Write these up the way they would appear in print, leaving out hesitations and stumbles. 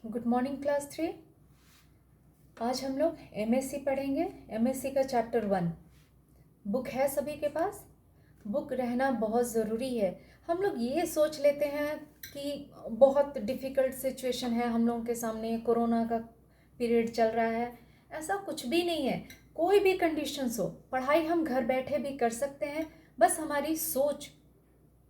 Good morning class 3। आज हम लोग एमएससी पढ़ेंगे। एमएससी का चैप्टर 1 बुक है सभी के पास। बुक रहना बहुत ज़रूरी है। हम लोग ये सोच लेते हैं कि बहुत डिफ़िकल्ट सिचुएशन है हम लोगों के सामने, कोरोना का पीरियड चल रहा है। ऐसा कुछ भी नहीं है। कोई भी कंडीशंस हो, पढ़ाई हम घर बैठे भी कर सकते हैं। बस हमारी सोच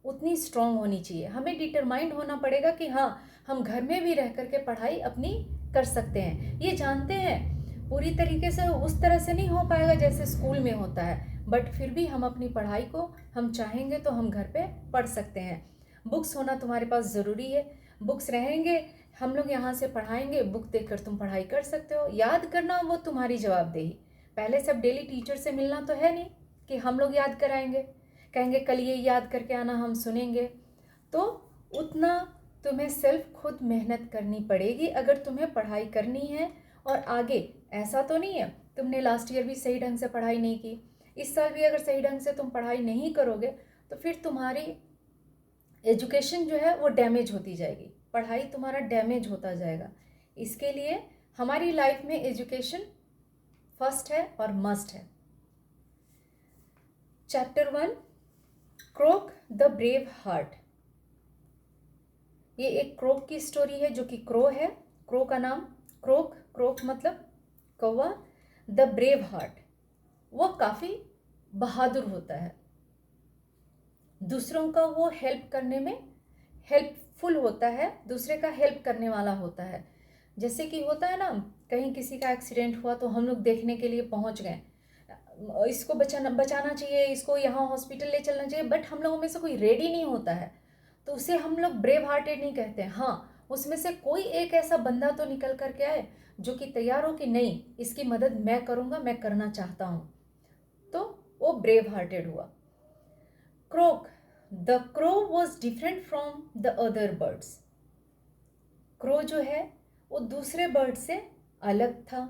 उतनी स्ट्रांग होनी चाहिए। हमें डिटरमाइंड होना पड़ेगा कि हाँ, हम घर में भी रह करके पढ़ाई अपनी कर सकते हैं। ये जानते हैं पूरी तरीके से उस तरह से नहीं हो पाएगा जैसे स्कूल में होता है, बट फिर भी हम अपनी पढ़ाई को हम चाहेंगे तो हम घर पे पढ़ सकते हैं। बुक्स होना तुम्हारे पास ज़रूरी है। बुक्स रहेंगे, हम लोग यहाँ से पढ़ाएंगे, बुक देखकर तुम पढ़ाई कर सकते हो। याद करना वो तुम्हारी जवाबदेही। पहले सब डेली टीचर से मिलना तो है नहीं कि हम लोग याद कराएंगे, कहेंगे कल ये याद करके आना, हम सुनेंगे। तो उतना तुम्हें सेल्फ खुद मेहनत करनी पड़ेगी अगर तुम्हें पढ़ाई करनी है। और आगे ऐसा तो नहीं है तुमने लास्ट ईयर भी सही ढंग से पढ़ाई नहीं की, इस साल भी अगर सही ढंग से तुम पढ़ाई नहीं करोगे तो फिर तुम्हारी एजुकेशन जो है वो डैमेज होती जाएगी, पढ़ाई तुम्हारा डैमेज होता जाएगा। इसके लिए हमारी लाइफ में एजुकेशन फर्स्ट है और मस्ट है। Chapter 1 crook the brave heart. ये एक क्रोक की स्टोरी है जो कि क्रो है। क्रो का नाम क्रोक, क्रोक मतलब कौवा। द ब्रेव हार्ट, वो काफ़ी बहादुर होता है। दूसरों का वो हेल्प करने में हेल्पफुल होता है, दूसरे का हेल्प करने वाला होता है। जैसे कि होता है ना, कहीं किसी का एक्सीडेंट हुआ तो हम लोग देखने के लिए पहुंच गए, इसको बचाना चाहिए, इसको यहाँ हॉस्पिटल ले चलना चाहिए, बट हम लोगों में से कोई रेडी नहीं होता है तो उसे हम लोग ब्रेव हार्टेड नहीं कहते हैं। हाँ, उसमें से कोई एक ऐसा बंदा तो निकल करके आए जो कि तैयार हो कि नहीं, इसकी मदद मैं करूँगा, मैं करना चाहता हूँ, तो वो ब्रेव हार्टेड हुआ। Croak the crow was different from the other birds. Crow जो है वो दूसरे बर्ड से अलग था।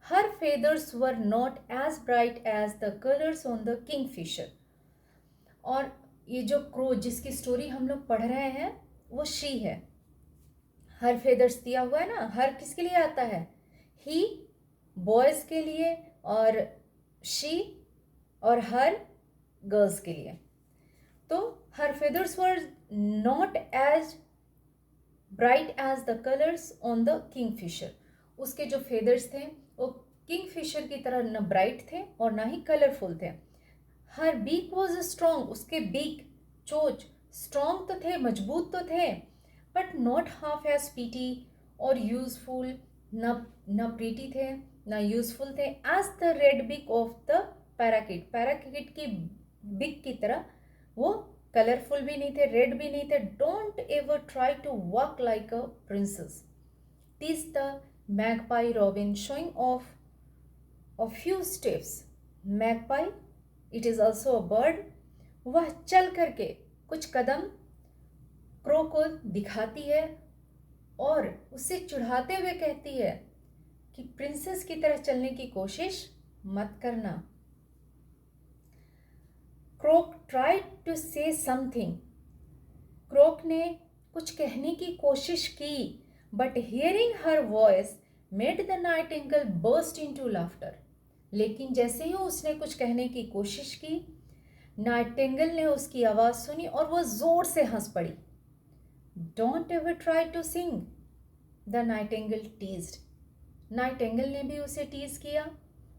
Her feathers were not as bright as the colours on the kingfisher. और ये जो क्रो जिसकी स्टोरी हम लोग पढ़ रहे हैं वो शी है। हर फेदर्स दिया हुआ है ना, हर किसके लिए आता है? ही बॉयज़ के लिए, और शी और हर गर्ल्स के लिए। तो her feathers were not as bright as the colours on the kingfisher. उसके जो फेदर्स थे वो किंगफिशर की तरह न ब्राइट थे और ना ही कलरफुल थे। हर बीक वॉज स्ट्रॉन्ग, उसके बीक चोच स्ट्रॉन्ग तो थे, मजबूत तो थे, but not half as pretty और यूजफुल। न न प्रीटी थे न यूजफुल थे as the red beak of the parakeet. Parakeet की बिक की तरह वो कलरफुल भी नहीं थे, रेड भी नहीं थे। Don't ever try to walk like a princess, teased the magpie robin showing off a few steps. Magpie, it is also a bird. वह चल करके कुछ कदम क्रो को दिखाती है और उसे चिढ़ाते हुए कहती है कि प्रिंसेस की तरह चलने की कोशिश मत करना। Croak tried to say something. Croak ने कुछ कहने की कोशिश की, but hearing her voice made the nightingale burst into laughter. लेकिन जैसे ही उसने कुछ कहने की कोशिश की, नाइटिंगेल ने उसकी आवाज़ सुनी और वह जोर से हंस पड़ी। Don't ever try to sing, the nightingale teased. Nightingale ने भी उसे टीज किया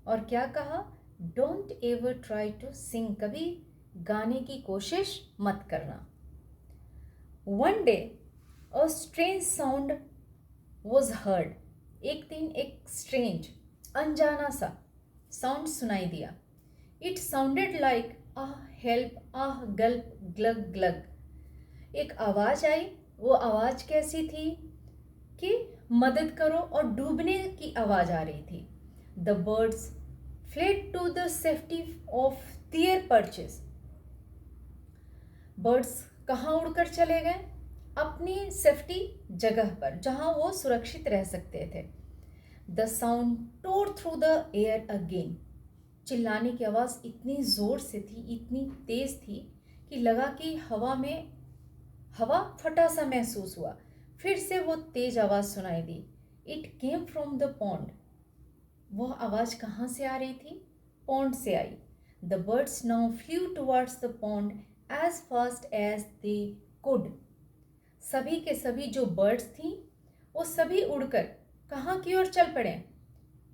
और क्या कहा? Don't ever try to sing, कभी गाने की कोशिश मत करना। One day a strange sound was heard. एक दिन एक स्ट्रेंज, अनजाना सा साउंड सुनाई दिया। It sounded like ah help, ah gulp, glug glug. एक आवाज़ आई। वो आवाज़ कैसी थी कि मदद करो और डूबने की आवाज़ आ रही थी। The birds fled to the safety of their perches. Birds कहाँ उड़कर चले गए? अपनी सेफ्टी जगह पर जहाँ वो सुरक्षित रह सकते थे। The sound tore through the air again. चिल्लाने की आवाज़ इतनी ज़ोर से थी, इतनी तेज़ थी कि लगा कि हवा में हवा फटा सा महसूस हुआ। फिर से वो तेज आवाज़ सुनाई दी। It came from the pond. वह आवाज़ कहाँ से आ रही थी? पॉन्ड से आई। The birds now flew towards the pond as fast as they could. सभी के सभी जो बर्ड्स थी वो सभी उड़कर कहाँ की ओर चल पड़े?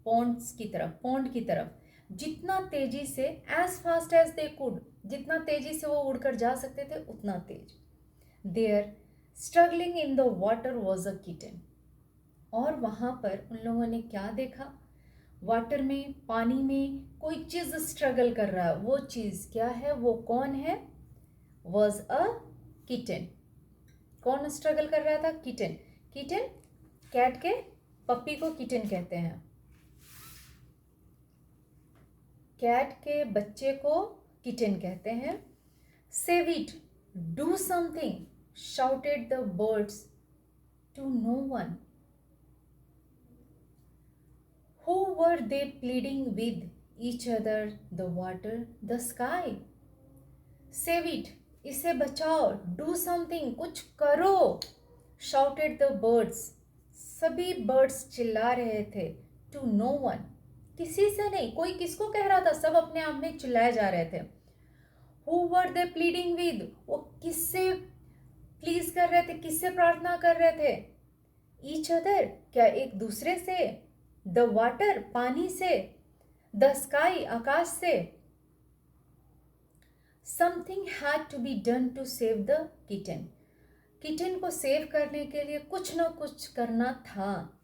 पॉन्ड्स की तरफ, पॉन्ड की तरफ। जितना तेजी से, as fast as they could, जितना तेजी से वो उड़कर जा सकते थे उतना तेज। There struggling in the water was a kitten. और वहाँ पर उन लोगों ने क्या देखा? वाटर में, पानी में कोई चीज़ स्ट्रगल कर रहा है। वो चीज़ क्या है? वो कौन है? Was a kitten. कौन स्ट्रगल कर रहा था? किटन। किटन, कैट के पप्पी को किटन कहते हैं। कैट के बच्चे को किटन कहते हैं। Save it, do something, shouted the birds to no one. Who were they pleading with each other? The water, the sky. Save it, इसे बचाओ। Do something, कुछ करो। Shouted the birds. सभी बर्ड्स चिल्ला रहे थे। To no one, किसी से नहीं। कोई किसको कह रहा था? सब अपने आप में चिल्लाए जा रहे थे। Who were they pleading with? वो किससे प्लीज कर रहे थे? किससे प्रार्थना कर रहे थे? ईच अदर, क्या एक दूसरे से? द वाटर, पानी से? द स्काई, आकाश से? Something had to be done to save the kitten. Kitten को सेव करने के लिए कुछ ना कुछ करना था।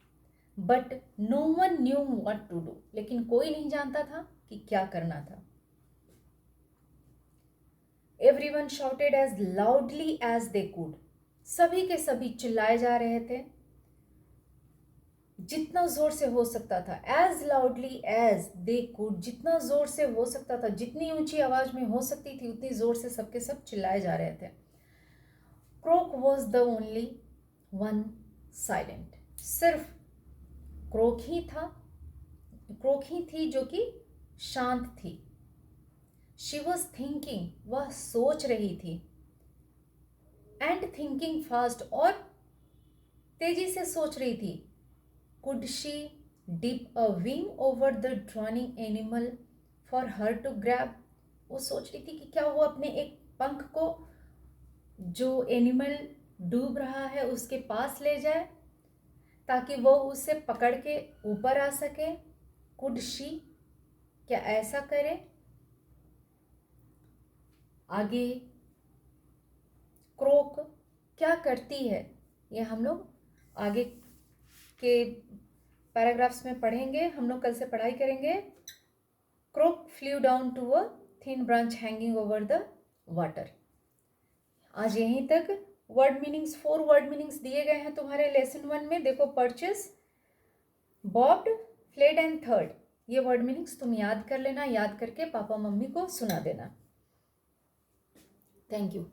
But no one knew what to do, लेकिन कोई नहीं जानता था कि क्या करना था। Everyone shouted as loudly as they could. सभी के सभी चिल्लाए जा रहे थे जितना जोर से हो सकता था। As loudly as they could, जितना जोर से हो सकता था, जितनी ऊंची आवाज में हो सकती थी उतनी जोर से सबके सब चिल्लाए जा रहे थे। Crook was the only one silent. सिर्फ क्रोक ही था, क्रोक ही थी जो कि शांत थी। शी वॉज थिंकिंग, वह सोच रही थी। एंड थिंकिंग फास्ट, और तेजी से सोच रही थी। Could she dip a wing over the drowning animal for her to grab. वो सोच रही थी कि क्या वो अपने एक पंख को जो एनिमल डूब रहा है उसके पास ले जाए ताकि वो उसे पकड़ के ऊपर आ सके। कुड शी, क्या ऐसा करे? आगे क्रोक क्या करती है ये हम लोग आगे के पैराग्राफ्स में पढ़ेंगे। हम लोग कल से पढ़ाई करेंगे। Croak flew down to a thin branch hanging over the water. आज यहीं तक। वर्ड मीनिंग्स, 4 वर्ड मीनिंग्स दिए गए हैं तुम्हारे लेसन 1 में। देखो, purchase, barbed, fled and third. ये वर्ड मीनिंग्स तुम याद कर लेना। याद करके पापा मम्मी को सुना देना। Thank you.